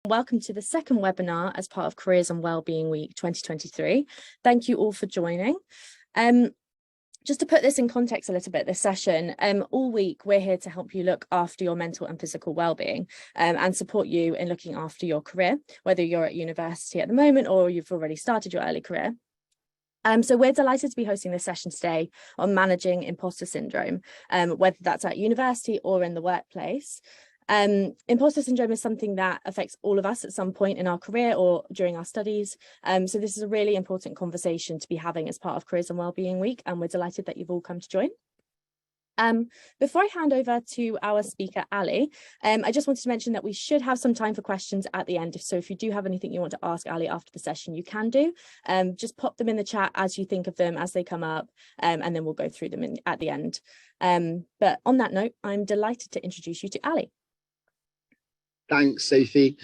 Welcome to the second webinar as part of Careers and Wellbeing Week 2023. Thank you all for joining. Just to put this in context a little bit, this session, all week we're here to help you look after your mental and physical well-being and support you in looking after your career, whether you're at university at the moment or you've already started your early career. So we're delighted to be hosting this session today on managing imposter syndrome, whether that's at university or in the workplace. Imposter syndrome is something that affects all of us at some point in our career or during our studies. So this is a really important conversation to be having as part of Careers and Wellbeing Week, and we're delighted that you've all come to join. Before I hand over to our speaker, Ali, I just wanted to mention that we should have some time for questions at the end. So if you do have anything you want to ask Ali after the session, you can do. Just pop them in the chat as you think of them, as they come up, and then we'll go through them at the end. But on that note, I'm delighted to introduce you to Ali. Thanks, Sophie.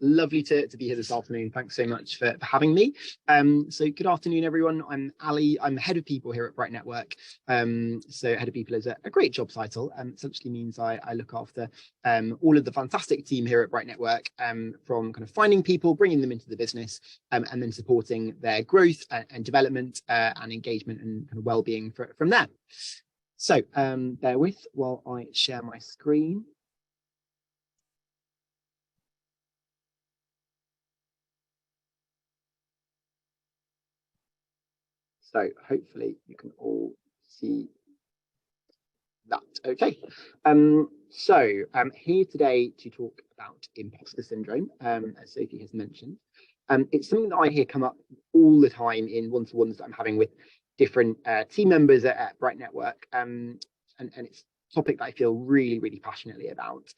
Lovely to be here this afternoon. Thanks so much for having me. So good afternoon, everyone. I'm Ali. I'm head of people here at Bright Network. So head of people is a great job title. Essentially means I look after all of the fantastic team here at Bright Network, from kind of finding people, bringing them into the business, and then supporting their growth and development and engagement and kind of well-being from there. So bear with while I share my screen. So hopefully you can all see that. Okay. So I'm here today to talk about imposter syndrome, as Sophie has mentioned. It's something that I hear come up all the time in one-to-ones that I'm having with different team members at Bright Network. And it's a topic that I feel really, really passionately about.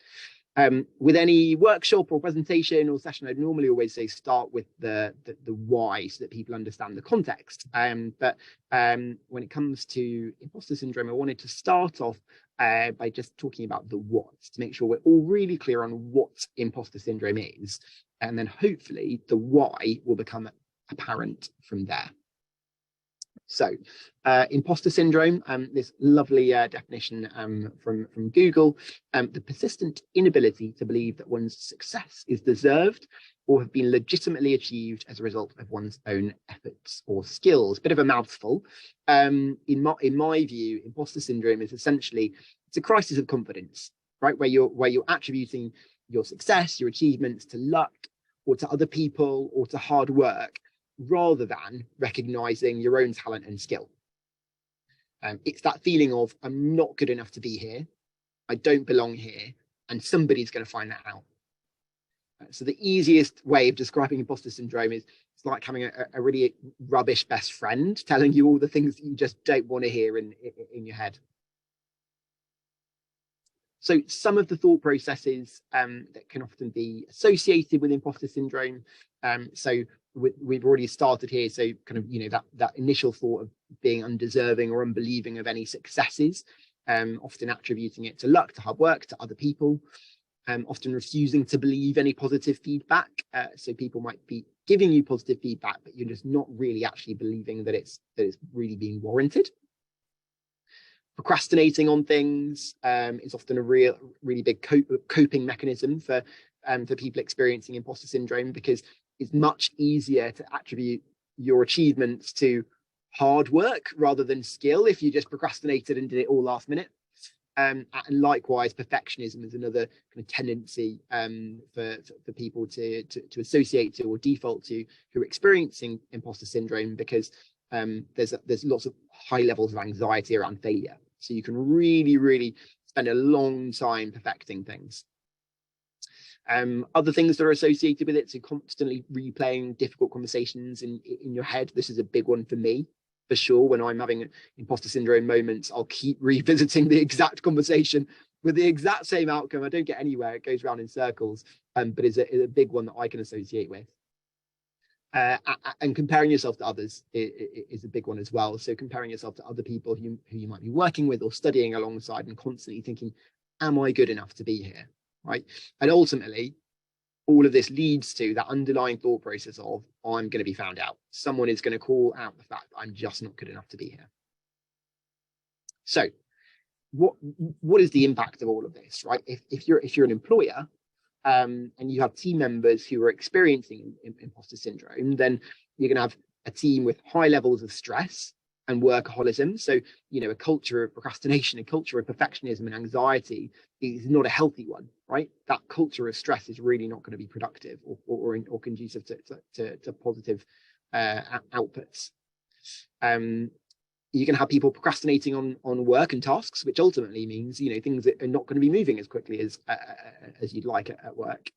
With any workshop or presentation or session, I'd normally always say start with the why so that people understand the context. But when it comes to imposter syndrome, I wanted to start off by just talking about the what, to make sure we're all really clear on what imposter syndrome is. And then hopefully the why will become apparent from there. So imposter syndrome, this lovely definition from Google, the persistent inability to believe that one's success is deserved or have been legitimately achieved as a result of one's own efforts or skills. Bit of a mouthful. In my view, imposter syndrome is essentially, it's a crisis of confidence, right? Where you're attributing your success, your achievements to luck or to other people or to hard work, rather than recognizing your own talent and skill. It's that feeling of, I'm not good enough to be here, I don't belong here, and somebody's going to find that out. So the easiest way of describing imposter syndrome is it's like having a really rubbish best friend telling you all the things that you just don't want to hear in your head. So some of the thought processes that can often be associated with imposter syndrome. So we've already started here. So kind of, you know, that initial thought of being undeserving or unbelieving of any successes, often attributing it to luck, to hard work, to other people, often refusing to believe any positive feedback. So people might be giving you positive feedback, but you're just not really actually believing that it's really being warranted. Procrastinating on things is often a really big coping mechanism for people experiencing imposter syndrome, because it's much easier to attribute your achievements to hard work rather than skill if you just procrastinated and did it all last minute. And likewise, perfectionism is another kind of tendency for people to associate to or default to who are experiencing imposter syndrome, because there's lots of high levels of anxiety around failure. So you can really, really spend a long time perfecting things. Other things that are associated with it, so constantly replaying difficult conversations in your head. This is a big one for me, for sure. When I'm having imposter syndrome moments, I'll keep revisiting the exact conversation with the exact same outcome. I don't get anywhere. It goes around in circles, but it's a big one that I can associate with. And comparing yourself to others is a big one as well. So comparing yourself to other people who you might be working with or studying alongside, and constantly thinking, am I good enough to be here? Right. And ultimately, all of this leads to that underlying thought process of, I'm going to be found out. Someone is going to call out the fact that I'm just not good enough to be here. So what is the impact of all of this, right? If you're an employer, and you have team members who are experiencing imposter syndrome, then you're going to have a team with high levels of stress and workaholism. So, a culture of procrastination, a culture of perfectionism and anxiety is not a healthy one, right? That culture of stress is really not going to be productive or conducive to positive outputs. You can have people procrastinating on work and tasks, which ultimately means things that are not going to be moving as quickly as you'd like at work.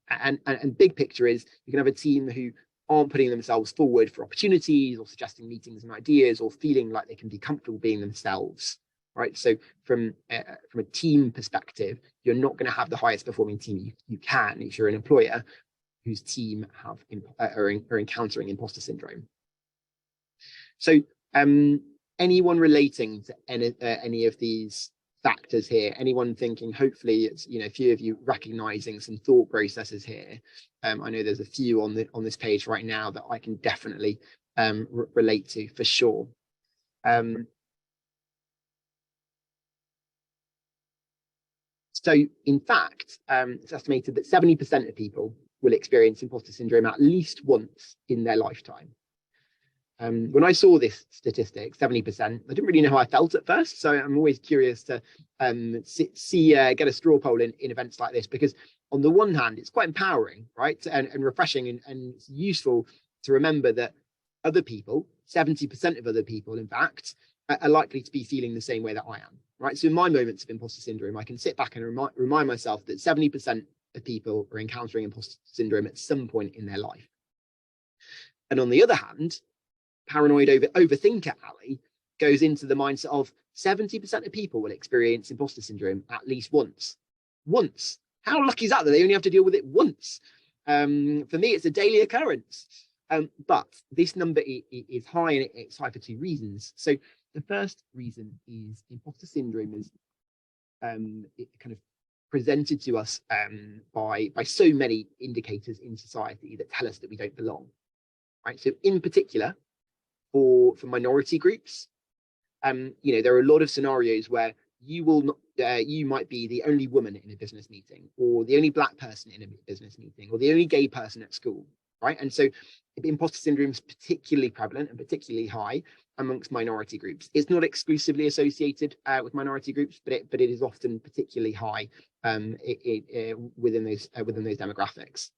And big picture is you can have a team who aren't putting themselves forward for opportunities or suggesting meetings and ideas or feeling like they can be comfortable being themselves, right? So from a team perspective, you're not going to have the highest performing team you can if you're an employer whose team are encountering imposter syndrome. So anyone relating to any of these factors here, anyone thinking, hopefully it's a few of you recognizing some thought processes here. I know there's a few on this page right now that I can definitely relate to for sure. So in fact, it's estimated that 70% of people will experience imposter syndrome at least once in their lifetime. When I saw this statistic, 70%, I didn't really know how I felt at first. So I'm always curious to get a straw poll in events like this, because on the one hand, it's quite empowering, right? And refreshing and it's useful to remember that other people, 70% of other people, in fact, are likely to be feeling the same way that I am, right? So in my moments of imposter syndrome, I can sit back and remind myself that 70% of people are encountering imposter syndrome at some point in their life. And on the other hand, paranoid overthinker Ali goes into the mindset of 70% of people will experience imposter syndrome at least once. Once. How lucky is that they only have to deal with it once? For me, it's a daily occurrence. But this number is high, and it's high for two reasons. So the first reason is imposter syndrome is it kind of presented to us by so many indicators in society that tell us that we don't belong. Right. So in particular, for minority groups, there are a lot of scenarios where you might be the only woman in a business meeting, or the only Black person in a business meeting, or the only gay person at school, right? And so imposter syndrome is particularly prevalent and particularly high amongst minority groups. It's not exclusively associated with minority groups, but it is often particularly high within those demographics.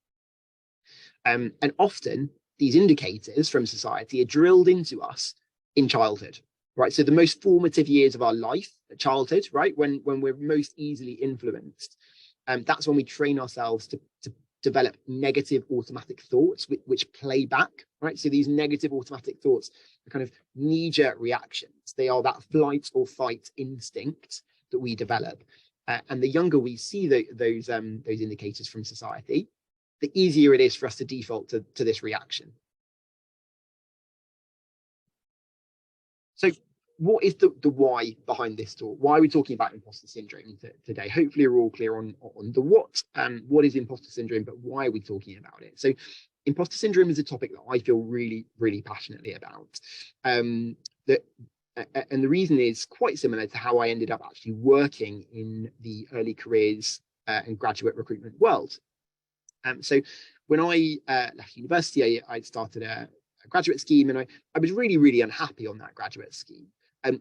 And often these indicators from society are drilled into us in childhood, right? So the most formative years of our life, childhood, right? When we're most easily influenced, that's when we train ourselves to develop negative automatic thoughts, which play back, right? So these negative automatic thoughts are kind of knee-jerk reactions. They are that flight or fight instinct that we develop. And the younger we see those indicators from society, the easier it is for us to default to this reaction. So what is the why behind this talk? Why are we talking about imposter syndrome today? Hopefully we're all clear on the what is imposter syndrome, but why are we talking about it? So imposter syndrome is a topic that I feel really, really passionately about. And the reason is quite similar to how I ended up actually working in the early careers and graduate recruitment world. So when I left university, I started a graduate scheme, and I was really, really unhappy on that graduate scheme.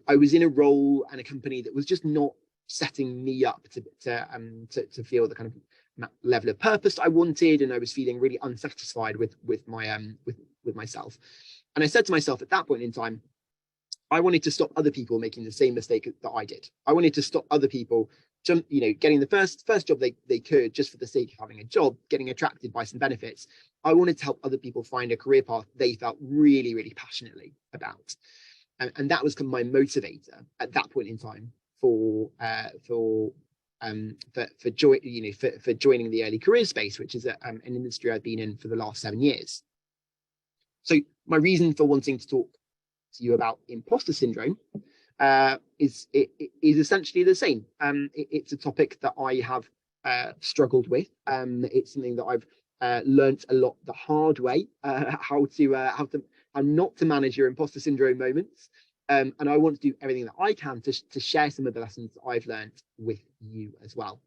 I was in a role and a company that was just not setting me up to feel the kind of level of purpose I wanted, and I was feeling really unsatisfied with myself. And I said to myself at that point in time, I wanted to stop other people making the same mistake that I did. I wanted to stop other people getting the first job they could just for the sake of having a job, getting attracted by some benefits. I wanted to help other people find a career path they felt really, really passionately about. And that was my motivator at that point in time for joining the early career space, which is an industry I've been in for the last 7 years. So my reason for wanting to talk to you about imposter syndrome is essentially the same. It's a topic that I have struggled with. It's something that I've learnt a lot the hard way, how not to manage your imposter syndrome moments. And I want to do everything that I can to share some of the lessons that I've learned with you as well.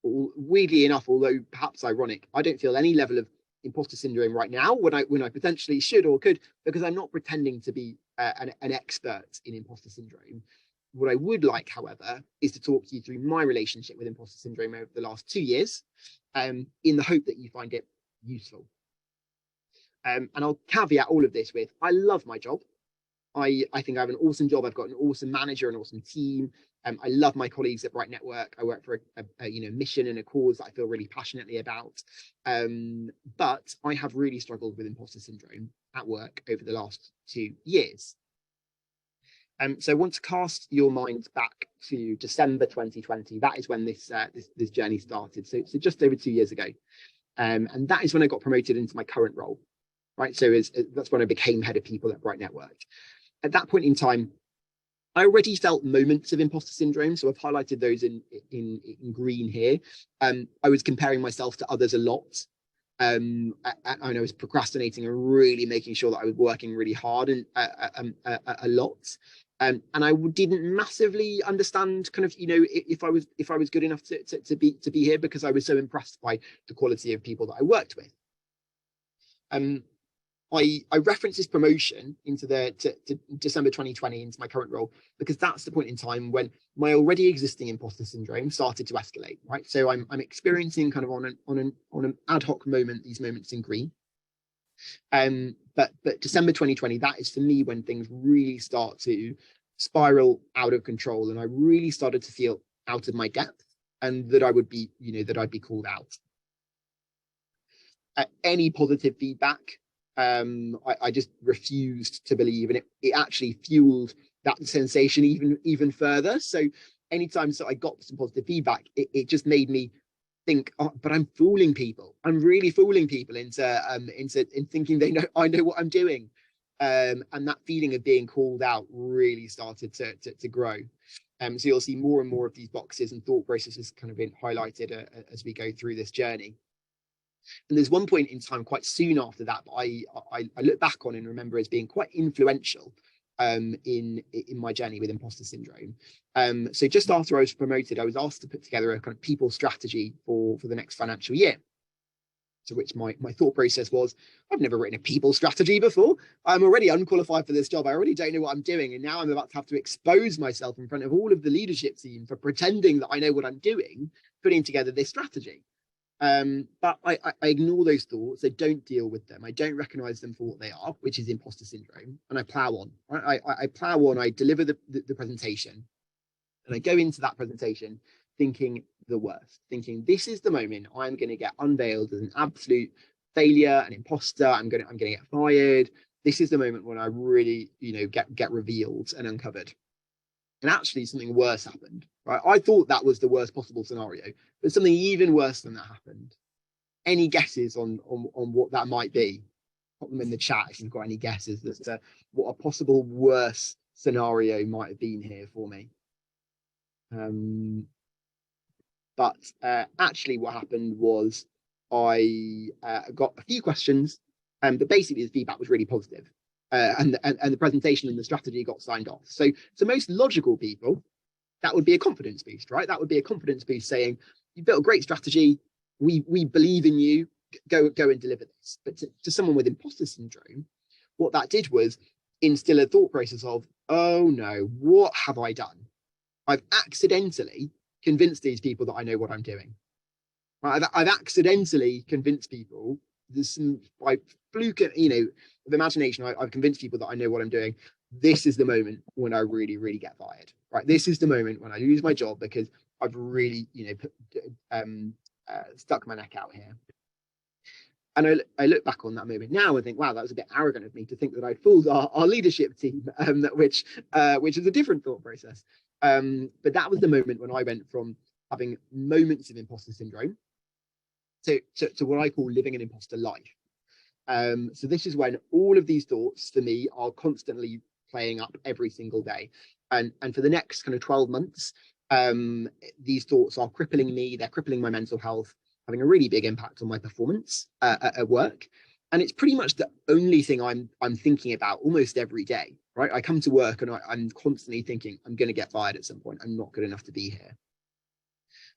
Weirdly enough, although perhaps ironic, I don't feel any level of imposter syndrome right now when I potentially should or could, because I'm not pretending to be an expert in imposter syndrome. What I would like, however, is to talk you through my relationship with imposter syndrome over the last 2 years, in the hope that you find it useful. And I'll caveat all of this with, I love my job. I think I have an awesome job. I've got an awesome manager, an awesome team. I love my colleagues at Bright Network. I work for a mission and a cause that I feel really passionately about. But I have really struggled with imposter syndrome at work over the last 2 years. So I want to cast your mind back to December 2020. That is when this journey started. So just over 2 years ago. And that is when I got promoted into my current role. Right. So that's when I became head of people at Bright Network. At that point in time, I already felt moments of imposter syndrome. So I've highlighted those in green here. I was comparing myself to others a lot. And I was procrastinating and really making sure that I was working really hard and a lot. And I didn't massively understand kind of, if I was good enough to be here, because I was so impressed by the quality of people that I worked with. I reference this promotion into to December 2020 into my current role, because that's the point in time when my already existing imposter syndrome started to escalate. Right, so I'm experiencing kind of on an ad hoc moment these moments in green. But December 2020, that is for me when things really start to spiral out of control, and I really started to feel out of my depth, and that I would be, that I'd be called out. Any positive feedback, I just refused to believe, and it actually fueled that sensation even further. So anytime I got some positive feedback, it just made me think, oh, but I'm fooling people. I'm really fooling people into thinking I know what I'm doing. And that feeling of being called out really started to grow. So you'll see more and more of these boxes and thought processes kind of being highlighted as we go through this journey. And there's one point in time quite soon after that I look back on and remember as being quite influential in my journey with imposter syndrome. So just after I was promoted, I was asked to put together a kind of people strategy for the next financial year. To which my thought process was, I've never written a people strategy before. I'm already unqualified for this job. I already don't know what I'm doing. And now I'm about to have to expose myself in front of all of the leadership team for pretending that I know what I'm doing, putting together this strategy. But I ignore those thoughts. I don't deal with them. I don't recognize them for what they are, which is imposter syndrome. And I plow on. Right? I plow on. I deliver the presentation, and I go into that presentation thinking the worst, thinking this is the moment I'm going to get unveiled as an absolute failure, an imposter. I'm going to get fired. This is the moment when I really, get revealed and uncovered. And actually, something worse happened. Right? I thought that was the worst possible scenario, but something even worse than that happened. Any guesses on what that might be? Put them in the chat if you've got any guesses as to what a possible worse scenario might have been here for me. But actually what happened was I got a few questions, but basically the feedback was really positive. And the presentation and the strategy got signed off. So most logical people, that would be a confidence boost, right? That would be a confidence boost saying, you've built a great strategy, we believe in you, go and deliver this. But to someone with imposter syndrome, what that did was instill a thought process of, oh no, what have I done? I've accidentally convinced these people that I know what I'm doing. I've accidentally convinced people, by fluke, of imagination, I've convinced people that I know what I'm doing. This is the moment when I really, really get fired. Right? This is the moment when I lose my job because I've really, stuck my neck out here. And I look back on that moment now and think, wow, that was a bit arrogant of me to think that I'd fooled our leadership team, which is a different thought process. But that was the moment when I went from having moments of imposter syndrome to what I call living an imposter life. So this is when all of these thoughts for me are constantly playing up every single day. And for the next kind of 12 months, these thoughts are crippling me. They're crippling my mental health, having a really big impact on my performance at work. And it's pretty much the only thing I'm thinking about almost every day, right? I come to work and I'm constantly thinking, I'm going to get fired at some point. I'm not good enough to be here.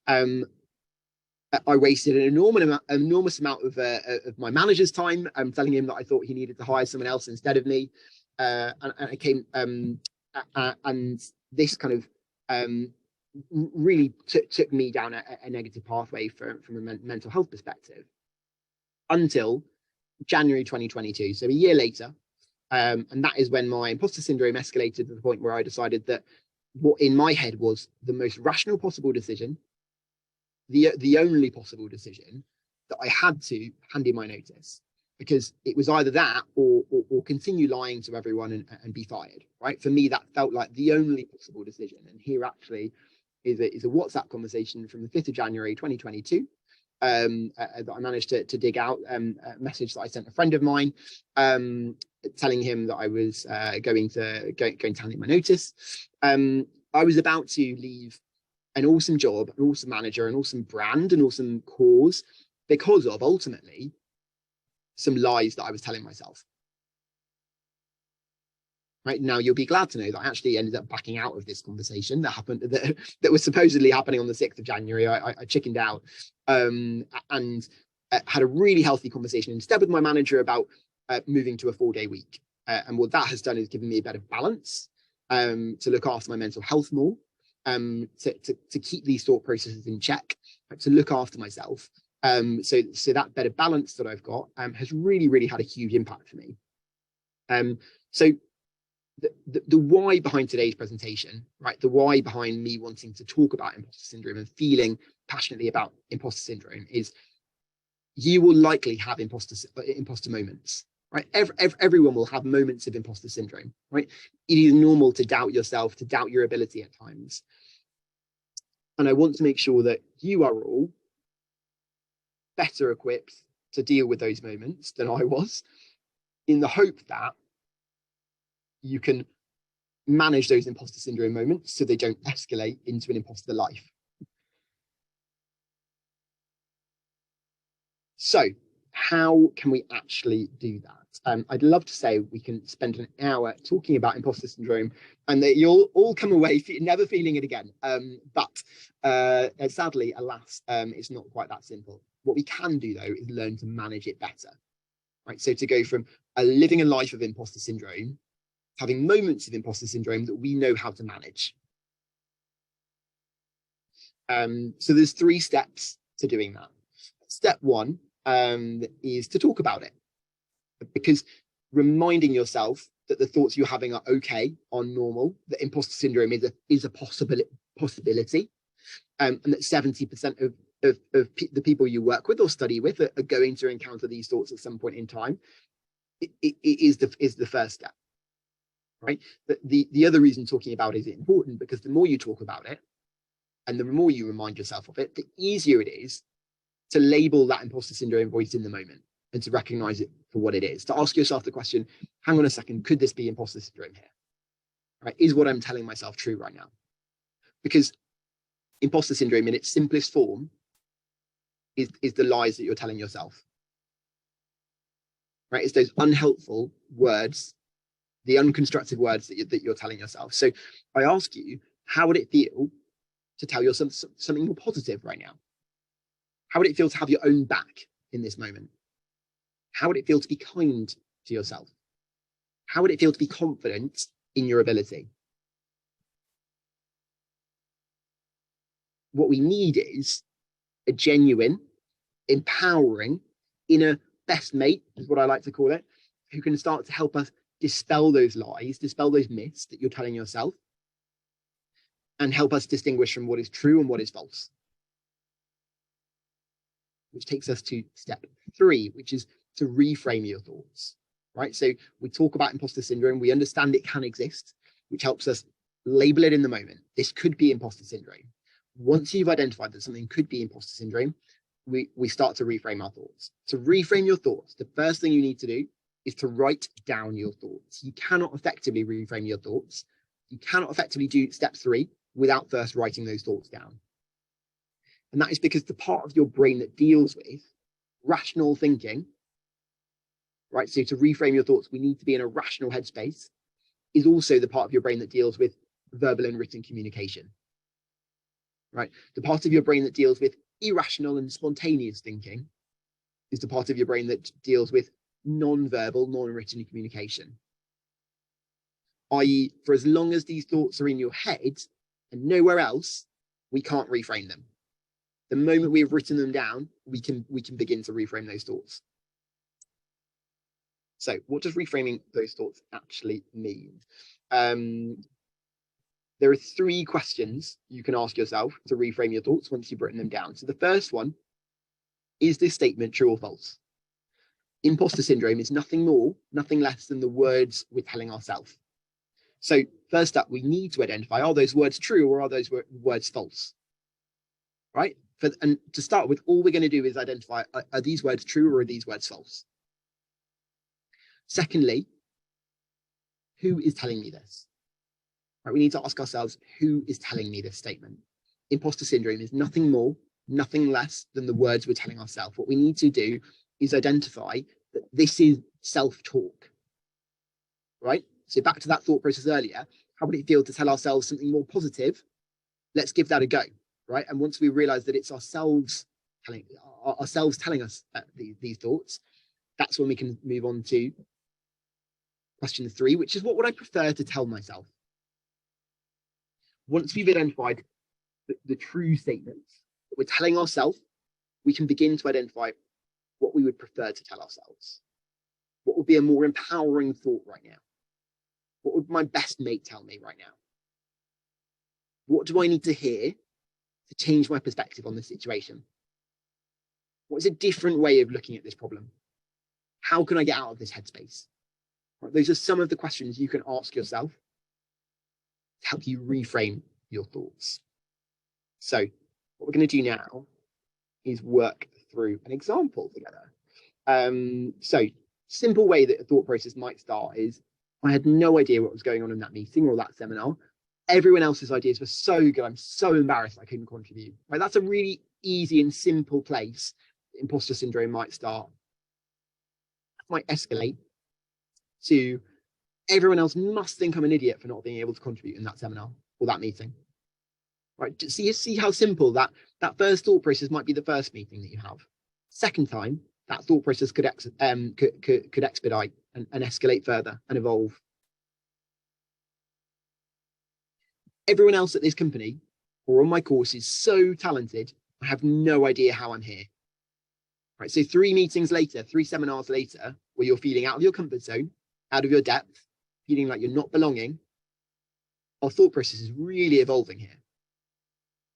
I wasted an enormous amount of my manager's time, telling him that I thought he needed to hire someone else instead of me, and I came and this kind of really took me down a negative pathway from a mental health perspective until January 2022, so a year later. And that is when my imposter syndrome escalated to the point where I decided that what in my head was the most rational possible decision, the only possible decision, that I had to hand in my notice, because it was either that or continue lying to everyone and be fired. Right? For me, that felt like the only possible decision. And here actually is a WhatsApp conversation from the 5th of January 2022 that I managed to dig out, a message that I sent a friend of mine, telling him that I was going to hand in my notice. I was about to leave an awesome job, an awesome manager, an awesome brand, an awesome cause, because of ultimately some lies that I was telling myself. Right now, you'll be glad to know that I actually ended up backing out of this conversation that happened, that was supposedly happening on the 6th of January. I chickened out, and had a really healthy conversation instead with my manager about moving to a 4-day week. And what that has done is given me a better balance, to look after my mental health more, to keep these thought processes in check, to look after myself. So that better balance that I've got has really had a huge impact for me. So the why behind today's presentation, right? The why behind me wanting to talk about imposter syndrome and feeling passionately about imposter syndrome is you will likely have imposter moments, right? Everyone will have moments of imposter syndrome, right? It is normal to doubt yourself, to doubt your ability at times. And I want to make sure that you are all better equipped to deal with those moments than I was, in the hope that you can manage those imposter syndrome moments so they don't escalate into an imposter life. So how can we actually do that? I'd love to say we can spend an hour talking about imposter syndrome and that you'll all come away never feeling it again. But sadly, alas, it's not quite that simple. What we can do, though, is learn to manage it better. Right? So to go from living a life of imposter syndrome, having moments of imposter syndrome that we know how to manage. So there's 3 steps to doing that. Step 1 is to talk about it, because reminding yourself that the thoughts you're having are okay, are normal, that imposter syndrome is a possibility, and that 70% of the people you work with or study with are going to encounter these thoughts at some point in time. It is the first step. Right? The other reason talking about it is important, because the more you talk about it and the more you remind yourself of it, the easier it is to label that imposter syndrome voice in the moment and to recognize it for what it is. To ask yourself the question, hang on a second, could this be imposter syndrome here? Right? Is what I'm telling myself true right now? Because imposter syndrome in its simplest form is the lies that you're telling yourself. Right? It's those unhelpful words, the unconstructive words that you're telling yourself. So I ask you, how would it feel to tell yourself something more positive right now? How would it feel to have your own back in this moment? How would it feel to be kind to yourself? How would it feel to be confident in your ability? What we need is a genuine, empowering inner best mate, is what I like to call it, who can start to help us dispel those lies, dispel those myths that you're telling yourself, and help us distinguish from what is true and what is false. Which takes us to step 3, which is to reframe your thoughts, right? So we talk about imposter syndrome, we understand it can exist, which helps us label it in the moment. This could be imposter syndrome. Once you've identified that something could be imposter syndrome, we start to reframe our thoughts. To reframe your thoughts, the first thing you need to do is to write down your thoughts. You cannot effectively reframe your thoughts. You cannot effectively do step 3 without first writing those thoughts down. And that is because the part of your brain that deals with rational thinking, right? So to reframe your thoughts, we need to be in a rational headspace, is also the part of your brain that deals with verbal and written communication. right? The part of your brain that deals with irrational and spontaneous thinking is the part of your brain that deals with non-verbal, non-written communication. I.e., for as long as these thoughts are in your head and nowhere else, we can't reframe them. The moment we've written them down, we can begin to reframe those thoughts. So what does reframing those thoughts actually mean? There are 3 questions you can ask yourself to reframe your thoughts once you've written them down. So the first one, is this statement true or false? Imposter syndrome is nothing more, nothing less than the words we're telling ourselves. So first up, we need to identify, are those words true or are those words false? Right? And to start with, all we're going to do is identify, are these words true or are these words false? Secondly, who is telling me this? Right, we need to ask ourselves, who is telling me this statement? Imposter syndrome is nothing more, nothing less than the words we're telling ourselves. What we need to do is identify that this is self-talk, right? So back to that thought process earlier, how would it feel to tell ourselves something more positive? Let's give that a go, right? And once we realize that it's ourselves telling us these thoughts, that's when we can move on to question 3, which is, what would I prefer to tell myself? Once we've identified the true statements that we're telling ourselves, we can begin to identify what we would prefer to tell ourselves. What would be a more empowering thought right now? What would my best mate tell me right now? What do I need to hear to change my perspective on the situation? What is a different way of looking at this problem? How can I get out of this headspace? Right, those are some of the questions you can ask yourself to help you reframe your thoughts. So what we're going to do now is work through an example together. So simple way that a thought process might start is, I had no idea what was going on in that meeting or that seminar. Everyone else's ideas were so good. I'm so embarrassed I couldn't contribute. Right? That's a really easy and simple place imposter syndrome might start. It might escalate to, everyone else must think I'm an idiot for not being able to contribute in that seminar or that meeting. Right? See how simple that first thought process might be. The first meeting that you have. Second time, that thought process could expedite and escalate further and evolve. Everyone else at this company or on my course is so talented, I have no idea how I'm here. Right, so 3 meetings later, 3 seminars later, where you're feeling out of your comfort zone, out of your depth, feeling like you're not belonging, our thought process is really evolving here.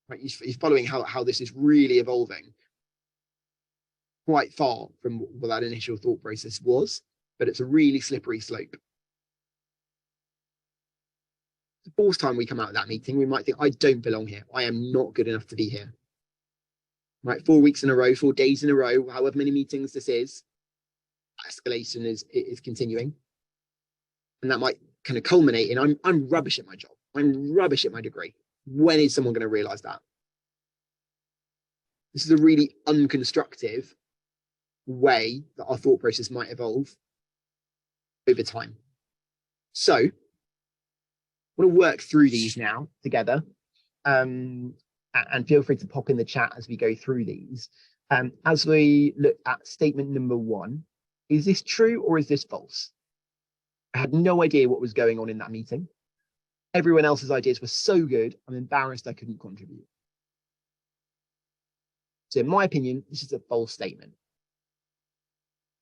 Right, you're following how this is really evolving quite far from what that initial thought process was, but it's a really slippery slope. The 4th time we come out of that meeting, we might think, I don't belong here. I am not good enough to be here. Right, 4 weeks in a row, 4 days in a row, however many meetings this is, escalation is continuing. And that might kind of culminate in, I'm rubbish at my job. I'm rubbish at my degree. When is someone going to realize that? This is a really unconstructive way that our thought process might evolve over time. So I want to work through these now together, and feel free to pop in the chat as we go through these. As we look at statement number 1, is this true or is this false? I had no idea what was going on in that meeting. Everyone else's ideas were so good, I'm embarrassed I couldn't contribute. So in my opinion, this is a false statement.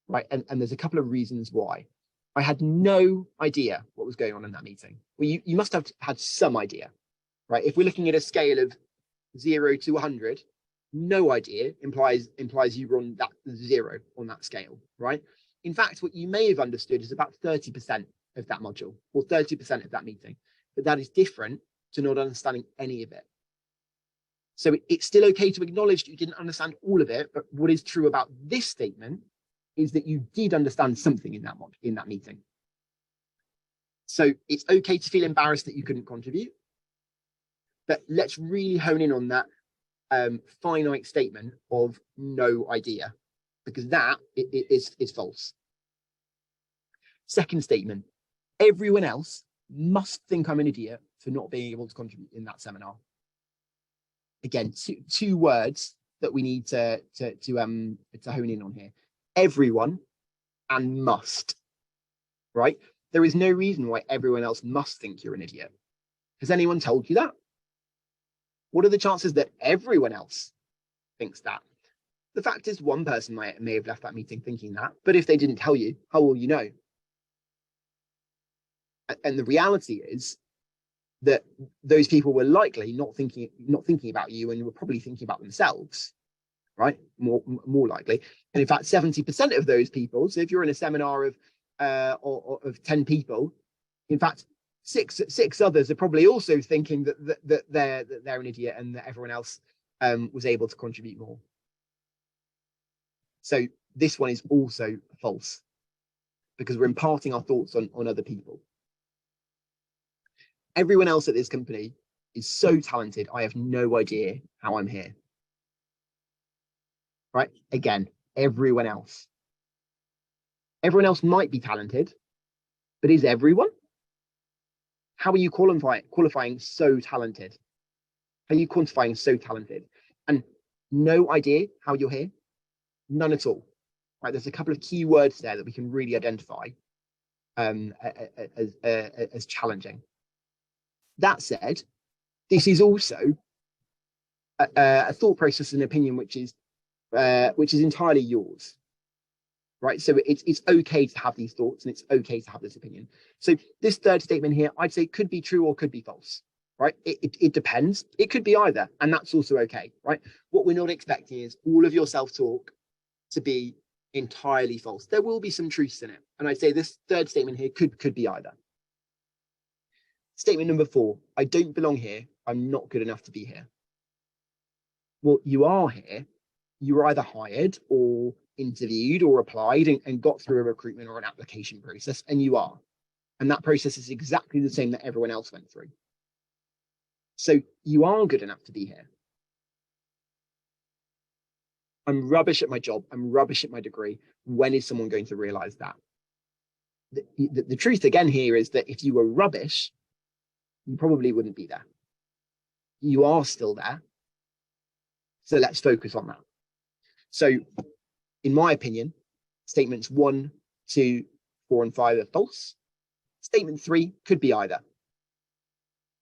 Right, and there's a couple of reasons why. I had no idea what was going on in that meeting. Well, you must have had some idea, right? If we're looking at a scale of 0 to 100, no idea implies you were on that 0 on that scale, right? In fact, what you may have understood is about 30% of that module or 30% of that meeting, but that is different to not understanding any of it. So it's still okay to acknowledge that you didn't understand all of it, but what is true about this statement is that you did understand something in that meeting. So it's okay to feel embarrassed that you couldn't contribute, but let's really hone in on that finite statement of no idea, because that is false. Second statement, everyone else must think I'm an idiot for not being able to contribute in that seminar. again, two words that we need to hone in on here: everyone and must. Right? There is no reason why everyone else must think you're an idiot. Has anyone told you that? What are the chances that everyone else thinks that? The fact is, one person may have left that meeting thinking that, but if they didn't tell you, how will you know? And the reality is that those people were likely not thinking about you, and were probably thinking about themselves, right? More likely. And in fact, 70% of those people, so if you're in a seminar of 10 people, in fact, six others are probably also thinking that they're an idiot, and that everyone else was able to contribute more. So this one is also false, because we're imparting our thoughts on other people. Everyone else at this company is so talented, I have no idea how I'm here. Right? Again, everyone else. Everyone else might be talented, but is everyone? How are you qualifying so talented? How are you quantifying so talented? And no idea how you're here? None at all. Right? There's a couple of key words there that we can really identify as challenging. That said, this is also a thought process and opinion which is entirely yours, right? So it's okay to have these thoughts, and it's okay to have this opinion. So this third statement here, I'd say could be true or could be false, right? It depends. It could be either, and that's also okay, right? What we're not expecting is all of your self-talk to be entirely false. There will be some truths in it, and I'd say this third statement here could be either. Statement number 4, I don't belong here. I'm not good enough to be here. Well, you are here. You were either hired or interviewed or applied and got through a recruitment or an application process, and you are. And that process is exactly the same that everyone else went through. So you are good enough to be here. I'm rubbish at my job. I'm rubbish at my degree. When is someone going to realize that? The truth again here is that if you were rubbish, you probably wouldn't be there. You are still there. So let's focus on that. So in my opinion, statements 1, 2, 4, and 5 are false. Statement 3 could be either.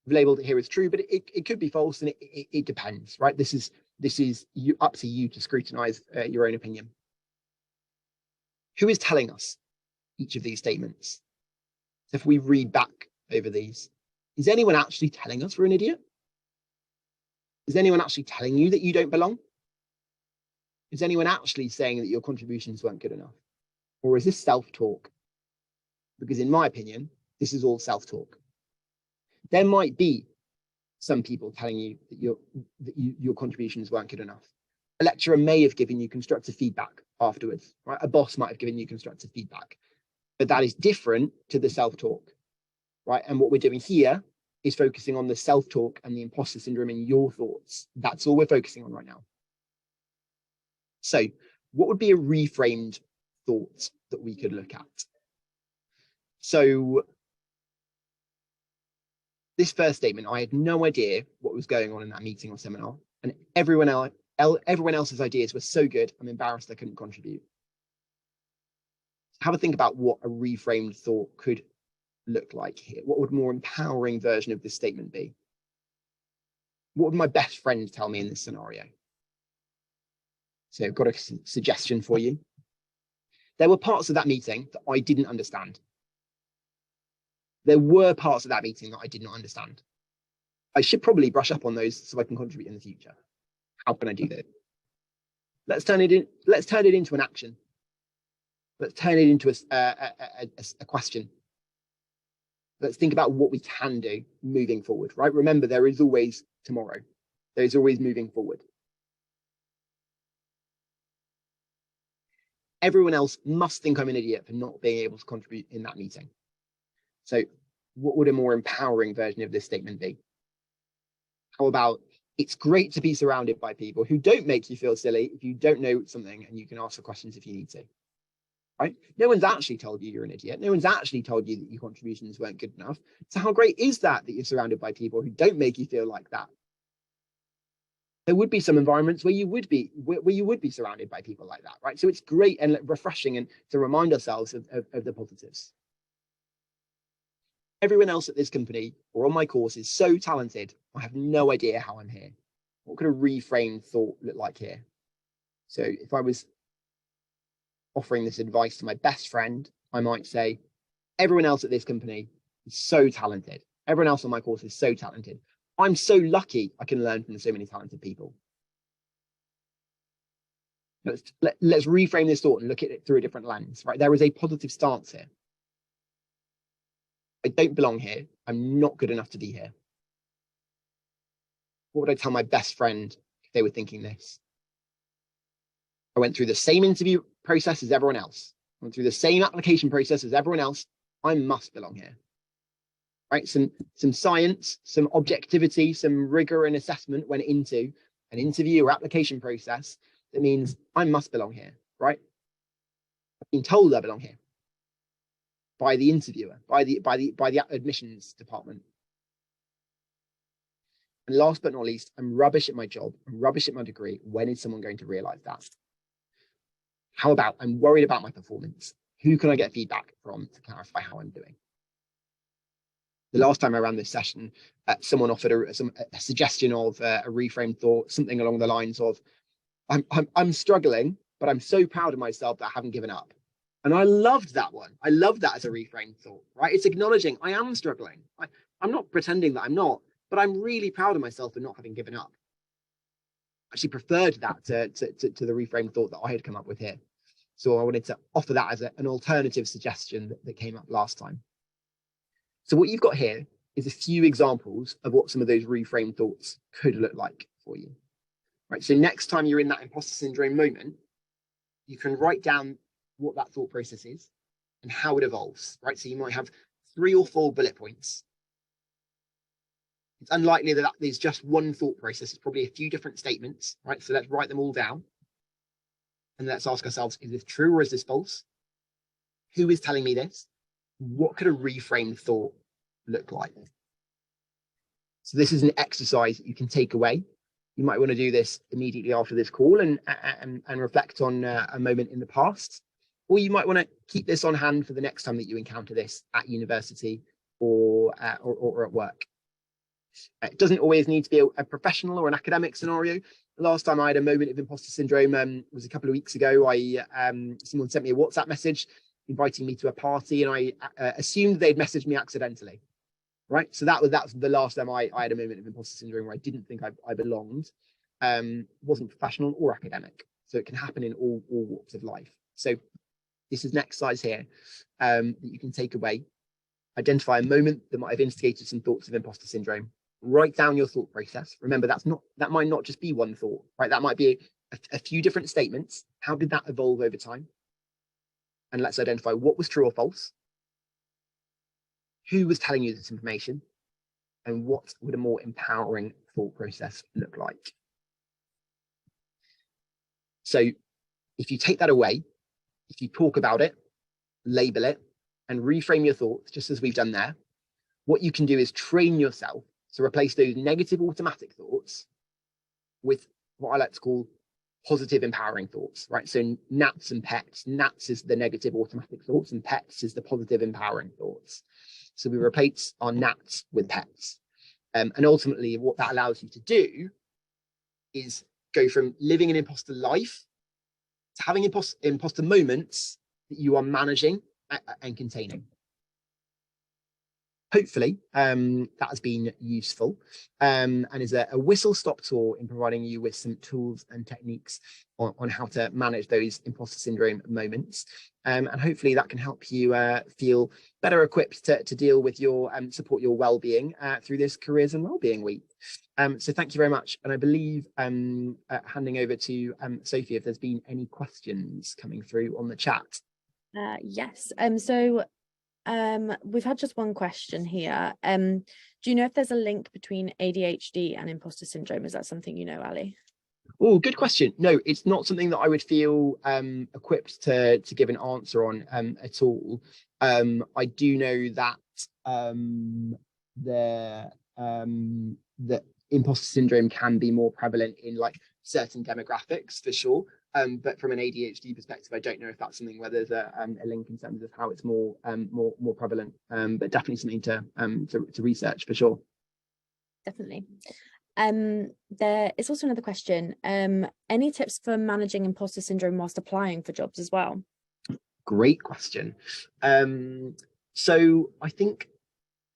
I've labeled it here as true, but it could be false, and it depends, right? This is up to you to scrutinize your own opinion. Who is telling us each of these statements? So if we read back over these, is anyone actually telling us we're an idiot? Is anyone actually telling you that you don't belong? Is anyone actually saying that your contributions weren't good enough? Or is this self-talk? Because in my opinion, this is all self-talk. There might be some people telling you that your contributions weren't good enough. A lecturer may have given you constructive feedback afterwards, right? A boss might have given you constructive feedback, but that is different to the self-talk, right? And what we're doing here is focusing on the self-talk and the imposter syndrome in your thoughts. That's all we're focusing on right now. So what would be a reframed thought that we could look at? So this first statement, I had no idea what was going on in that meeting or seminar, and everyone else's ideas were so good, I'm embarrassed I couldn't contribute. Have a think about what a reframed thought could look like here. What would a more empowering version of this statement be? What would my best friend tell me in this scenario? So I've got a suggestion for you. There were parts of that meeting that I didn't understand. There were parts of that meeting that I did not understand. I should probably brush up on those so I can contribute in the future. How can I do that? Let's turn it into an action. Let's turn it into a question. Let's think about what we can do moving forward, right? Remember, there is always tomorrow. There is always moving forward. Everyone else must think I'm an idiot for not being able to contribute in that meeting. So what would a more empowering version of this statement be? How about, it's great to be surrounded by people who don't make you feel silly if you don't know something, and you can ask the questions if you need to, right? No one's actually told you you're an idiot. No one's actually told you that your contributions weren't good enough. So how great is that you're surrounded by people who don't make you feel like that? there would be some environments where you would be surrounded by people like that, right? So it's great and refreshing and to remind ourselves of the positives. Everyone else at this company or on my course is so talented. I have no idea how I'm here. What could a reframed thought look like here? So if I was offering this advice to my best friend, I might say, everyone else at this company is so talented. Everyone else on my course is so talented. I'm so lucky I can learn from so many talented people. Let's reframe this thought and look at it through a different lens, right? There is a positive stance here. I don't belong here. I'm not good enough to be here. What would I tell my best friend if they were thinking this? I went through the same interview process as everyone else. I went through the same application process as everyone else. I must belong here. Right? Some science, some objectivity, some rigor and assessment went into an interview or application process. That means I must belong here, right? I've been told I belong here by the interviewer, by the admissions department. And last but not least, I'm rubbish at my job. I'm rubbish at my degree. When is someone going to realize that? How about I'm worried about my performance? Who can I get feedback from to clarify how I'm doing? The last time I ran this session, someone offered a suggestion of a reframed thought, something along the lines of, I'm struggling, but I'm so proud of myself that I haven't given up. And I loved that one. I love that as a reframed thought, right? It's acknowledging I am struggling. I'm not pretending that I'm not, but I'm really proud of myself for not having given up. I actually preferred that to the reframed thought that I had come up with here. So I wanted to offer that as an alternative suggestion that came up last time. So what you've got here is a few examples of what some of those reframed thoughts could look like for you. Right. So next time you're in that imposter syndrome moment, you can write down what that thought process is and how it evolves. Right. So you might have 3 or 4 bullet points. It's unlikely that there's just one thought process. It's probably a few different statements. Right. So let's write them all down. And let's ask ourselves, is this true or is this false? Who is telling me this? What could a reframed thought look like? So this is an exercise that you can take away. You might want to do this immediately after this call and reflect on a moment in the past. Or you might want to keep this on hand for the next time that you encounter this at university or at work. It doesn't always need to be a professional or an academic scenario. The last time I had a moment of imposter syndrome was a couple of weeks ago. Someone sent me a WhatsApp message inviting me to a party, and I assumed they'd messaged me accidentally. Right, so that was the last time I had a moment of imposter syndrome where I didn't think I belonged. Wasn't professional or academic, so it can happen in all walks of life. So this is an exercise here that you can take away. Identify a moment that might have instigated some thoughts of imposter syndrome. Write down your thought process. Remember, that might not just be one thought, right? That might be a few different statements. How did that evolve over time? And let's identify what was true or false. Who was telling you this information? And what would a more empowering thought process look like? So if you take that away, if you talk about it, label it, and reframe your thoughts, just as we've done there, what you can do is train yourself to replace those negative automatic thoughts with what I like to call positive empowering thoughts, right? So NATs and PETs. NATs is the negative automatic thoughts and PETs is the positive empowering thoughts. So we replace our NATs with PETs. And ultimately what that allows you to do is go from living an imposter life to having imposter moments that you are managing and containing. Hopefully that has been useful and is a whistle-stop tour in providing you with some tools and techniques on how to manage those imposter syndrome moments. And hopefully that can help you feel better equipped to deal with your support your well-being through this Careers and Wellbeing Week. So thank you very much. And I believe handing over to Sophie if there's been any questions coming through on the chat. Yes. So we've had just one question here. Do you know if there's a link between ADHD and imposter syndrome? Is that something you know, Ali? Oh, good question. No, it's not something that I would feel equipped to give an answer on at all. I do know that that imposter syndrome can be more prevalent in like certain demographics for sure. But from an ADHD perspective, I don't know if that's something where there's a link in terms of how it's more prevalent. But definitely something to research for sure. Definitely. There is also another question. Any tips for managing imposter syndrome whilst applying for jobs as well? Great question. So I think,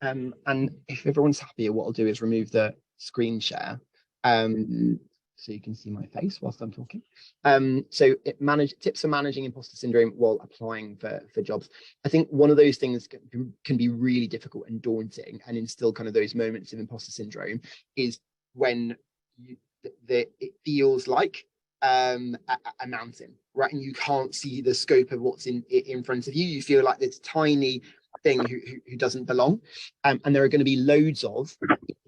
and if everyone's happy, what I'll do is remove the screen share, so you can see my face whilst I'm talking. So tips for managing imposter syndrome while applying for jobs. I think one of those things can be really difficult and daunting and instill kind of those moments of imposter syndrome is when it feels like a mountain, right? And you can't see the scope of what's in front of you. You feel like this tiny thing who doesn't belong. And there are going to be loads of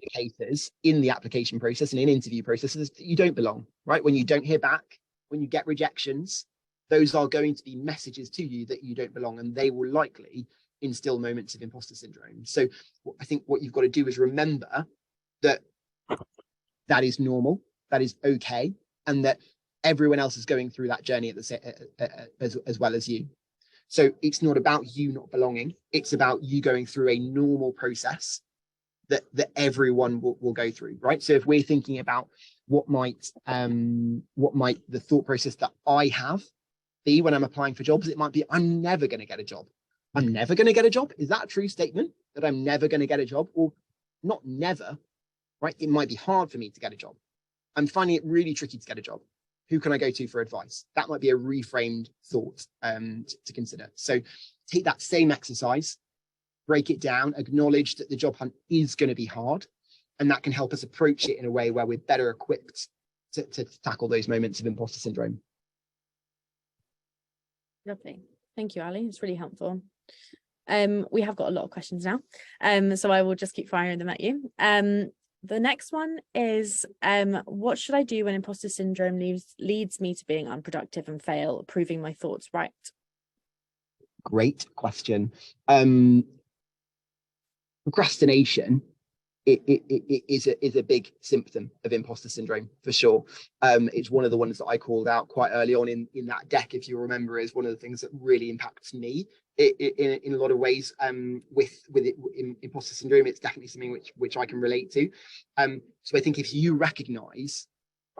indicators in the application process and in interview processes that you don't belong, right? When you don't hear back, when you get rejections, those are going to be messages to you that you don't belong, and they will likely instill moments of imposter syndrome. So I think what you've got to do is remember that that is normal, that is okay, and that everyone else is going through that journey as well as you. So it's not about you not belonging. It's about you going through a normal process that everyone will go through, right? So if we're thinking about what might the thought process that I have be when I'm applying for jobs, it might be, I'm never going to get a job. I'm never going to get a job. Is that a true statement, that I'm never going to get a job? Or not never, right? It might be hard for me to get a job. I'm finding it really tricky to get a job. Who can I go to for advice? That might be a reframed thought to consider. So take that same exercise, break it down, acknowledge that the job hunt is going to be hard, and that can help us approach it in a way where we're better equipped to tackle those moments of imposter syndrome. Lovely. Thank you, Ali. It's really helpful. We have got a lot of questions now, so I will just keep firing them at you. The next one is, what should I do when imposter syndrome leads me to being unproductive and fail, proving my thoughts right? Great question. Procrastination is a big symptom of imposter syndrome for sure. It's one of the ones that I called out quite early on in that deck, if you remember, is one of the things that really impacts me in a lot of ways. With imposter syndrome, it's definitely something which I can relate to. So I think if you recognize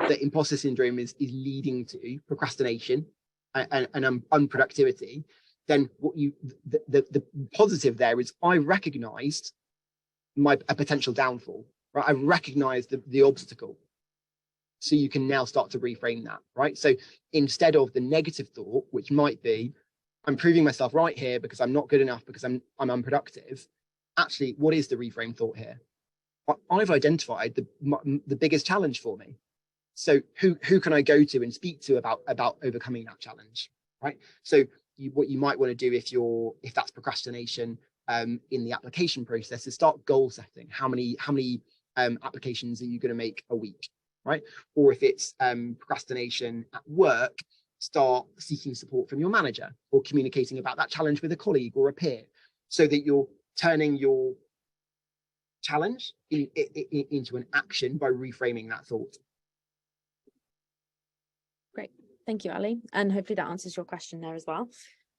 that imposter syndrome is leading to procrastination and unproductivity, then the positive there is I recognized a potential downfall, right? I recognize the obstacle. So you can now start to reframe that, right? So instead of the negative thought, which might be, I'm proving myself right here because I'm not good enough, because I'm unproductive. Actually, what is the reframe thought here? I've identified the biggest challenge for me. So who can I go to and speak to about overcoming that challenge, right? So what you might want to do if that's procrastination in the application process is start goal setting. How many applications are you going to make a week, right? Or if it's procrastination at work, start seeking support from your manager or communicating about that challenge with a colleague or a peer, so that you're turning your challenge into an action by reframing that thought. Great. Thank you, Ali. And hopefully that answers your question there as well.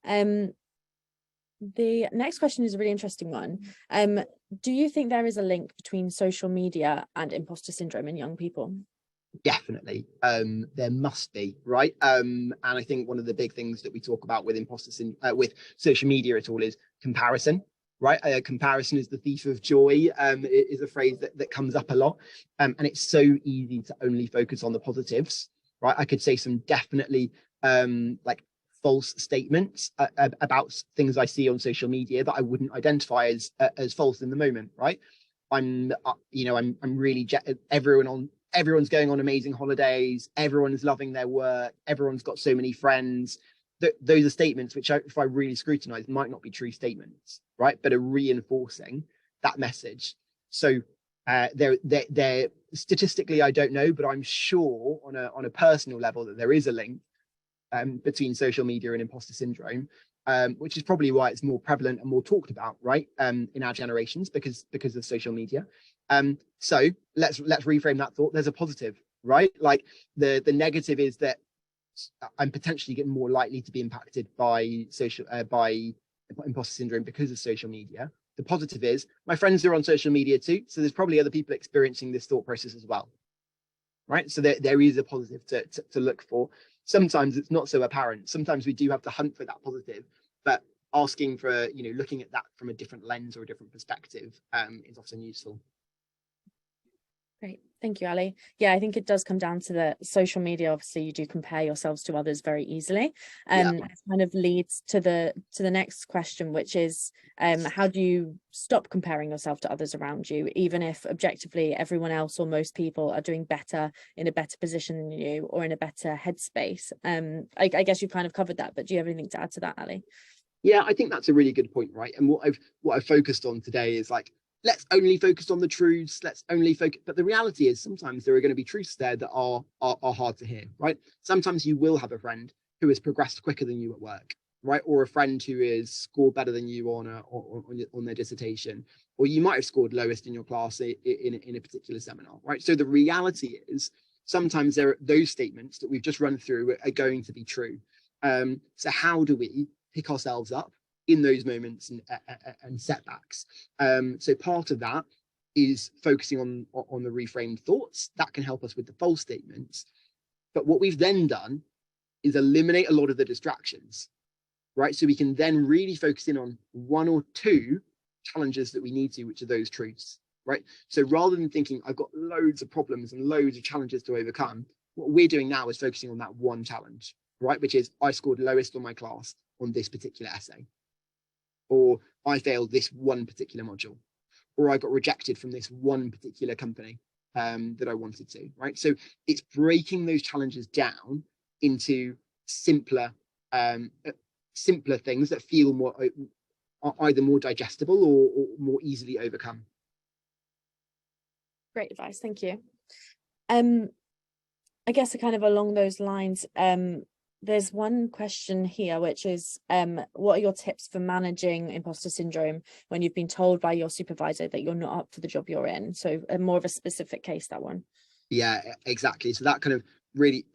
The next question is a really interesting one. Do you think there is a link between social media and imposter syndrome in young people? Definitely. There must be, right? And I think one of the big things that we talk about with with social media at all is comparison, right? Comparison is the thief of joy, is a phrase that comes up a lot. And it's so easy to only focus on the positives, right? I could say some definitely like false statements about things I see on social media that I wouldn't identify as false in the moment, right? I'm really everyone's going on amazing holidays, everyone's loving their work, everyone's got so many friends. Those are statements which, if I really scrutinize, might not be true statements, right? But are reinforcing that message. So they're statistically, I don't know, but I'm sure on a personal level that there is a link between social media and imposter syndrome, which is probably why it's more prevalent and more talked about, right? In our generations, because of social media. So let's reframe that thought. There's a positive, right? Like the negative is that I'm potentially getting more likely to be impacted by imposter syndrome because of social media. The positive is my friends are on social media too, so there's probably other people experiencing this thought process as well, right? So there is a positive to look for. Sometimes it's not so apparent. Sometimes we do have to hunt for that positive, but asking for, looking at that from a different lens or a different perspective is often useful. Great. Thank you, Ali. Yeah, I think it does come down to the social media. Obviously, you do compare yourselves to others very easily. It kind of leads to the next question, which is how do you stop comparing yourself to others around you, even if objectively everyone else or most people are doing better, in a better position than you, or in a better headspace? I guess you've kind of covered that, but do you have anything to add to that, Ali? Yeah, I think that's a really good point, right? And what I've focused on today is like, let's only focus on the truths. Let's only focus. But the reality is sometimes there are going to be truths there that are hard to hear, right? Sometimes you will have a friend who has progressed quicker than you at work, right? Or a friend who is scored better than you on their dissertation, or you might have scored lowest in your class in a particular seminar, right? So the reality is sometimes those statements that we've just run through are going to be true. So how do we pick ourselves up in those moments and setbacks? So part of that is focusing on the reframed thoughts. That can help us with the false statements. But what we've then done is eliminate a lot of the distractions, right? So we can then really focus in on one or two challenges that we need to, which are those truths, right? So rather than thinking, I've got loads of problems and loads of challenges to overcome, what we're doing now is focusing on that one challenge, right? Which is I scored lowest on my class on this particular essay, or I failed this one particular module, or I got rejected from this one particular company that I wanted to, right? So it's breaking those challenges down into simpler things that feel more either more digestible or more easily overcome. Great advice, thank you. I guess kind of along those lines, there's one question here, which is, what are your tips for managing imposter syndrome when you've been told by your supervisor that you're not up for the job you're in? So more of a specific case, that one. Yeah, exactly. So that kind of really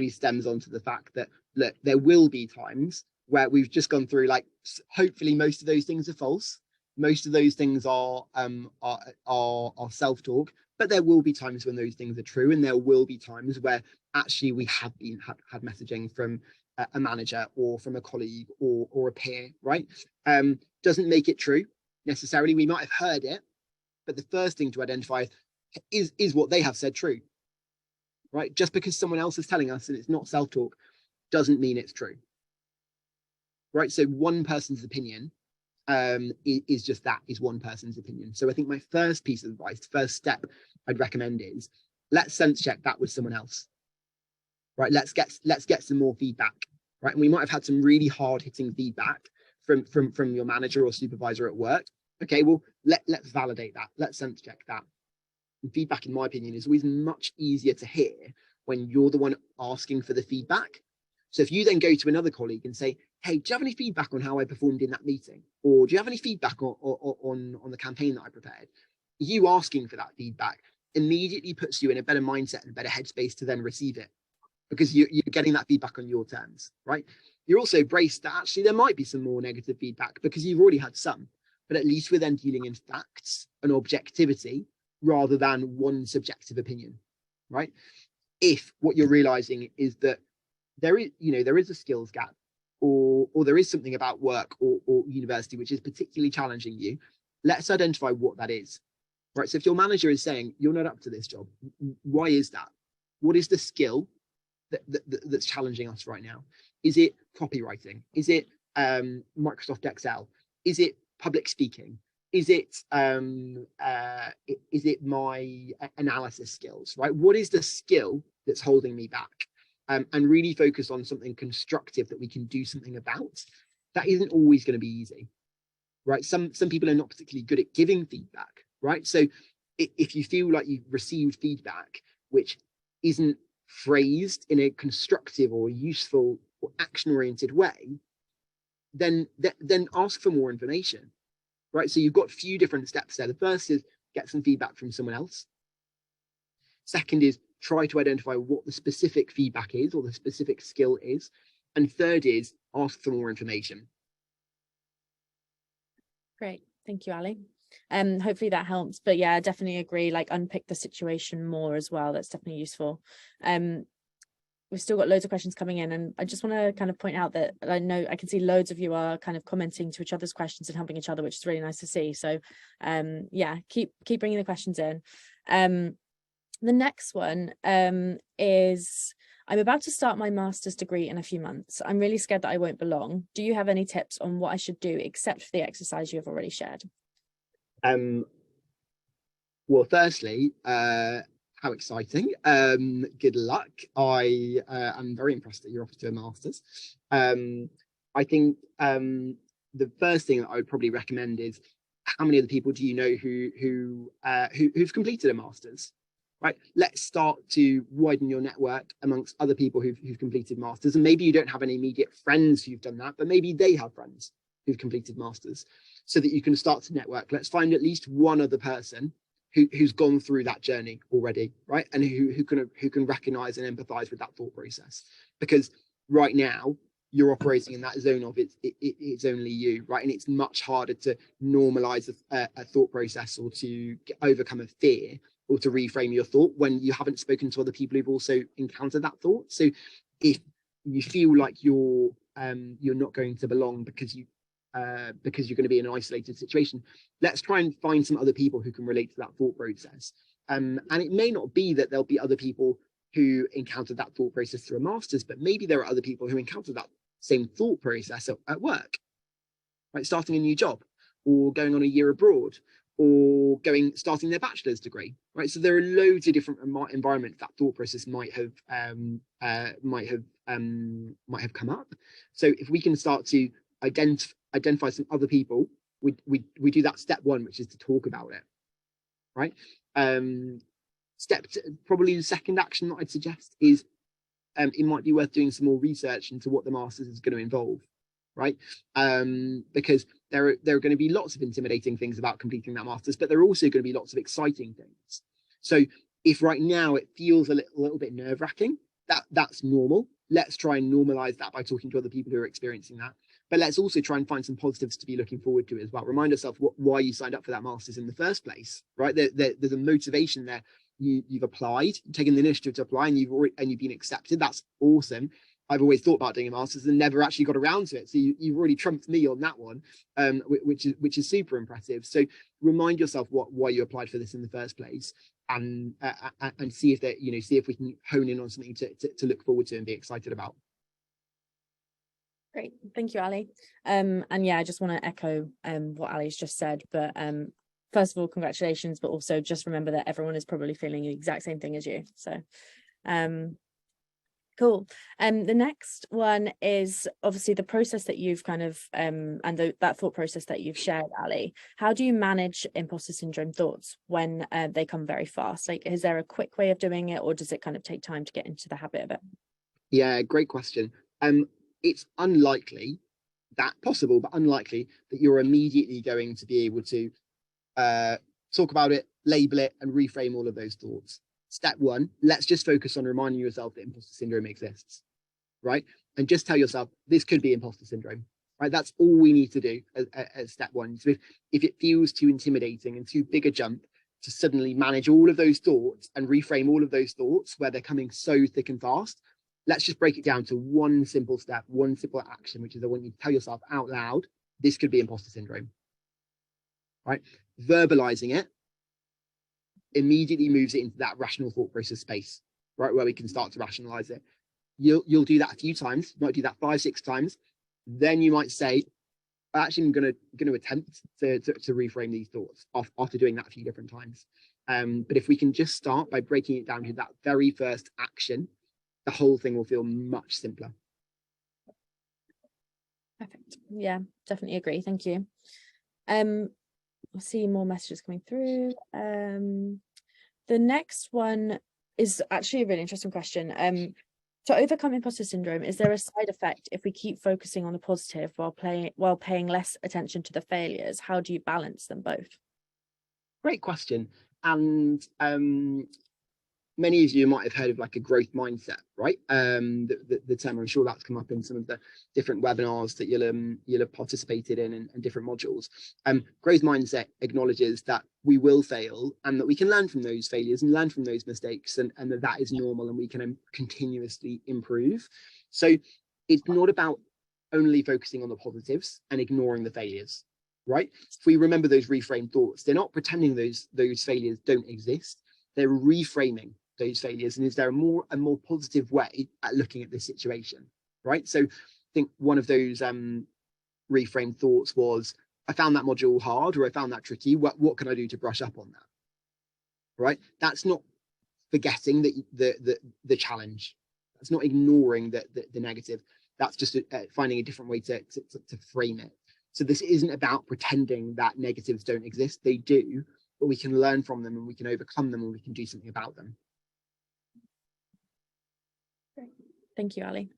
stems onto the fact that, look, there will be times where we've just gone through, like, hopefully most of those things are false. Most of those things are self-talk, but there will be times when those things are true, and there will be times where actually we have had messaging from a manager or from a colleague or a peer, right? Doesn't make it true necessarily. We might have heard it, but the first thing to identify is what they have said true, right? Just because someone else is telling us and it's not self-talk doesn't mean it's true, right? So one person's opinion is just that, is one person's opinion. So I think my first piece of advice, first step I'd recommend is, let's sense check that with someone else, right? Let's get some more feedback, right? And we might have had some really hard-hitting feedback from your manager or supervisor at work. Okay, well, let's validate that. Let's sense check that. And feedback, in my opinion, is always much easier to hear when you're the one asking for the feedback. So if you then go to another colleague and say, hey, do you have any feedback on how I performed in that meeting? Or do you have any feedback on the campaign that I prepared? You asking for that feedback immediately puts you in a better mindset and a better headspace to then receive it, because you're getting that feedback on your terms, right? You're also braced that actually there might be some more negative feedback because you've already had some, but at least we're then dealing in facts and objectivity rather than one subjective opinion, right? If what you're realizing is that there is a skills gap, or there is something about work or university which is particularly challenging you, let's identify what that is, right? So if your manager is saying you're not up to this job, why is that? What is the skill that's challenging us right now? Is it copywriting? Is it Microsoft Excel? Is it public speaking? Is it my analysis skills, right? What is the skill that's holding me back? And really focus on something constructive that we can do something about. That isn't always going to be easy, right? Some people are not particularly good at giving feedback, right? So if you feel like you've received feedback which isn't phrased in a constructive or useful or action-oriented way, then ask for more information, right? So you've got a few different steps there. The first is get some feedback from someone else. Second is try to identify what the specific feedback is or the specific skill is. And third is ask for more information. Great. Thank you, Ali. Hopefully that helps. But yeah, I definitely agree, like unpick the situation more as well. That's definitely useful. We've still got loads of questions coming in, and I just want to kind of point out that I know I can see loads of you are kind of commenting to each other's questions and helping each other, which is really nice to see. So yeah, keep bringing the questions in. The next one is, I'm about to start my master's degree in a few months. I'm really scared that I won't belong. Do you have any tips on what I should do except for the exercise you have already shared? Well, firstly, how exciting. Good luck. I am very impressed that you're off to a master's. I think the first thing that I would probably recommend is, how many other people do you know who've completed a master's? Right, let's start to widen your network amongst other people who've completed masters. And maybe you don't have any immediate friends who've done that, but maybe they have friends who've completed masters, so that you can start to network. Let's find at least one other person who's gone through that journey already, right? And who can recognize and empathize with that thought process. Because right now you're operating in that zone of it's only you, right? And it's much harder to normalize a thought process, or to overcome a fear, or to reframe your thought when you haven't spoken to other people who've also encountered that thought. So if you feel like you're not going to belong because you're going to be in an isolated situation, let's try and find some other people who can relate to that thought process. And it may not be that there'll be other people who encountered that thought process through a master's, but maybe there are other people who encountered that same thought process at work, right? Starting a new job, or going on a year abroad, or starting their bachelor's degree, right? So there are loads of different environments that thought process might have come up. So if we can start to identify some other people, we do that step one, which is to talk about it, right? Probably the second action that I'd suggest is, it might be worth doing some more research into what the masters is going to involve, right? Because there are going to be lots of intimidating things about completing that masters, but there are also going to be lots of exciting things. So if right now it feels a little bit nerve-wracking, that's normal. Let's try and normalize that by talking to other people who are experiencing that. But let's also try and find some positives to be looking forward to as well. Remind yourself why you signed up for that masters in the first place, right? There's a motivation there. You've applied, you've taken the initiative to apply, and you've been accepted. That's awesome. I've always thought about doing a master's and never actually got around to it. So you've already trumped me on that one, which is super impressive. So remind yourself why you applied for this in the first place, and see if we can hone in on something to look forward to and be excited about. Great, thank you, Ali. And yeah, I just want to echo what Ali's just said. But first of all, congratulations, but also just remember that everyone is probably feeling the exact same thing as you. So cool. The next one is obviously the process that you've kind of that thought process that you've shared, Ali. How do you manage imposter syndrome thoughts when they come very fast? Like, is there a quick way of doing it, or does it kind of take time to get into the habit of it? Yeah, great question. It's unlikely that possible, but unlikely that you're immediately going to be able to talk about it, label it, and reframe all of those thoughts. Step one, let's just focus on reminding yourself that imposter syndrome exists, right? And just tell yourself this could be imposter syndrome, right? That's all we need to do as step one. So if it feels too intimidating and too big a jump to suddenly manage all of those thoughts and reframe all of those thoughts where they're coming so thick and fast, let's just break it down to one simple step, one simple action, which is I want you to tell yourself out loud, this could be imposter syndrome, right? Verbalizing it immediately moves it into that rational thought process space, right, where we can start to rationalize it. You'll do that a few times. You might do that 5-6 times. Then you might say, actually, I'm going to attempt to reframe these thoughts after doing that a few different times. But if we can just start by breaking it down to that very first action, the whole thing will feel much simpler. Perfect. Yeah, definitely agree. Thank you. I'll see more messages coming through. The next one is actually a really interesting question. To overcome imposter syndrome, is there a side effect if we keep focusing on the positive while paying less attention to the failures? How do you balance them both? Great question. And many of you might have heard of like a growth mindset, right? The term, I'm sure that's come up in some of the different webinars that you'll have participated in and different modules. Growth mindset acknowledges that we will fail and that we can learn from those failures and learn from those mistakes, and that is normal and we can continuously improve. So it's not about only focusing on the positives and ignoring the failures, right? If we remember those reframed thoughts, they're not pretending those failures don't exist. They're reframing those failures, and is there a more positive way at looking at this situation, right? So I think one of those reframed thoughts was, I found that module hard, or I found that tricky. What can I do to brush up on that? Right? That's not forgetting the challenge. That's not ignoring the negative. That's just finding a different way to frame it. So this isn't about pretending that negatives don't exist. They do, but we can learn from them and we can overcome them and we can do something about them. Thank you, Ali.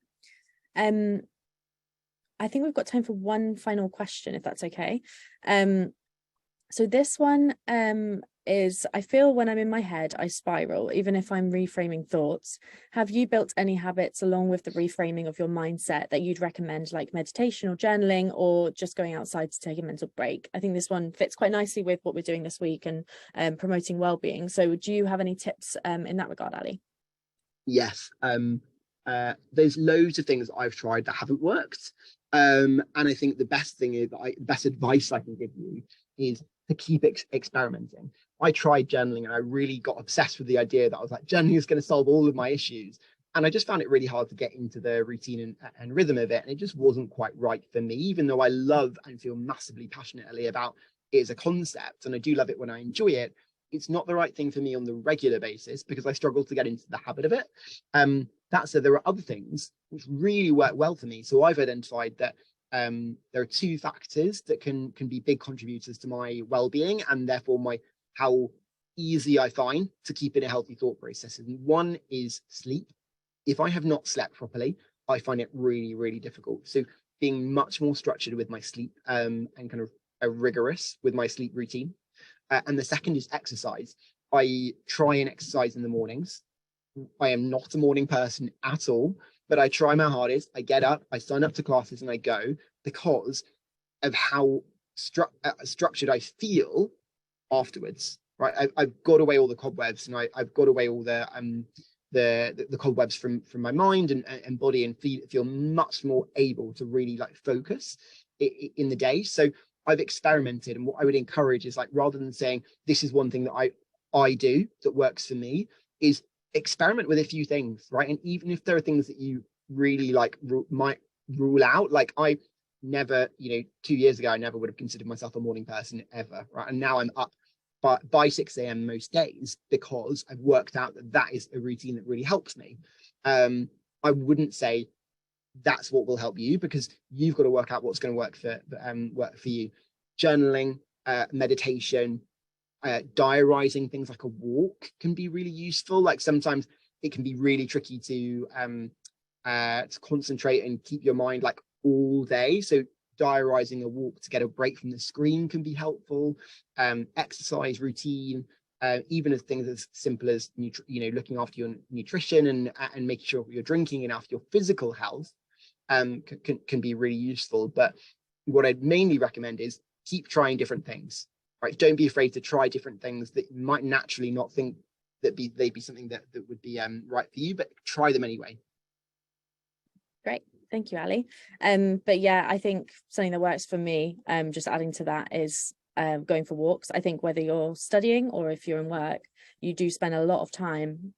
I think we've got time for one final question, if that's okay. So this one is, I feel when I'm in my head, I spiral, even if I'm reframing thoughts. Have you built any habits along with the reframing of your mindset that you'd recommend, like meditation or journaling, or just going outside to take a mental break? I think this one fits quite nicely with what we're doing this week and promoting well-being. So do you have any tips in that regard, Ali? Yes. There's loads of things I've tried that haven't worked. And I think the best thing is, best advice I can give you is to keep experimenting. I tried journaling and I really got obsessed with the idea that I was like, journaling is going to solve all of my issues. And I just found it really hard to get into the routine and rhythm of it. And it just wasn't quite right for me, even though I love and feel massively passionately about it as a concept. And I do love it when I enjoy it. It's not the right thing for me on the regular basis because I struggle to get into the habit of it. That said, there are other things which really work well for me. So I've identified that there are two factors that can be big contributors to my well-being and therefore how easy I find to keep in a healthy thought process. And one is sleep. If I have not slept properly, I find it really, really difficult. So being much more structured with my sleep and kind of rigorous with my sleep routine. And the second is exercise. I try and exercise in the mornings. I am not a morning person at all, but I try my hardest. I get up, I sign up to classes and I go because of how structured I feel afterwards, right? I've got away all the cobwebs and I've got away all the cobwebs from my mind and body, and feel much more able to really like focus in the day. So I've experimented, and what I would encourage is, like, rather than saying this is one thing that I do that works for me, is experiment with a few things, right? And even if there are things that you really like might rule out, like I never, 2 years ago, I never would have considered myself a morning person ever, right? And now I'm up by 6 a.m. most days because I've worked out that is a routine that really helps me. I wouldn't say that's what will help you because you've got to work out what's going to work for you. Journaling, meditation, diarizing, things like a walk can be really useful. Like sometimes it can be really tricky to concentrate and keep your mind like all day. So diarizing a walk to get a break from the screen can be helpful. Exercise routine, even as things as simple as looking after your nutrition and making sure you're drinking enough, your physical health can be really useful. But what I'd mainly recommend is keep trying different things, right? Don't be afraid to try different things that you might naturally not think that they'd be something that would be right for you, but try them anyway. Great. Thank you, Ali. But yeah, I think something that works for me, just adding to that, is going for walks. I think whether you're studying or if you're in work, you do spend a lot of time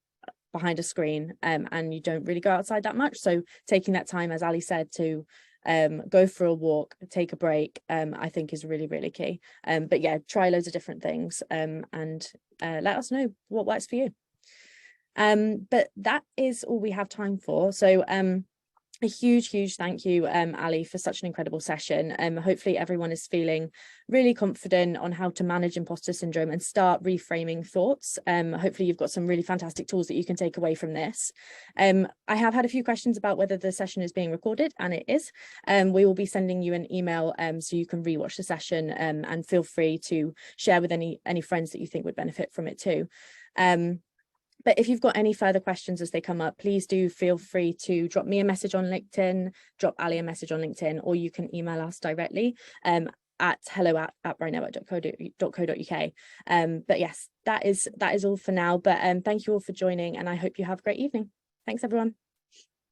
behind a screen and you don't really go outside that much. So taking that time, as Ali said, to go for a walk, take a break, I think is really, really key. But yeah, try loads of different things and let us know what works for you. But that is all we have time for. So A huge thank you, Ali, for such an incredible session. Hopefully everyone is feeling really confident on how to manage imposter syndrome and start reframing thoughts. Hopefully you've got some really fantastic tools that you can take away from this. I have had a few questions about whether the session is being recorded, and it is. We will be sending you an email so you can rewatch the session, and feel free to share with any friends that you think would benefit from it too. But if you've got any further questions as they come up, please do feel free to drop me a message on LinkedIn, drop Ali a message on LinkedIn, or you can email us directly at hello@brightnetwork.co.uk. But yes, that is all for now. But thank you all for joining, and I hope you have a great evening. Thanks, everyone.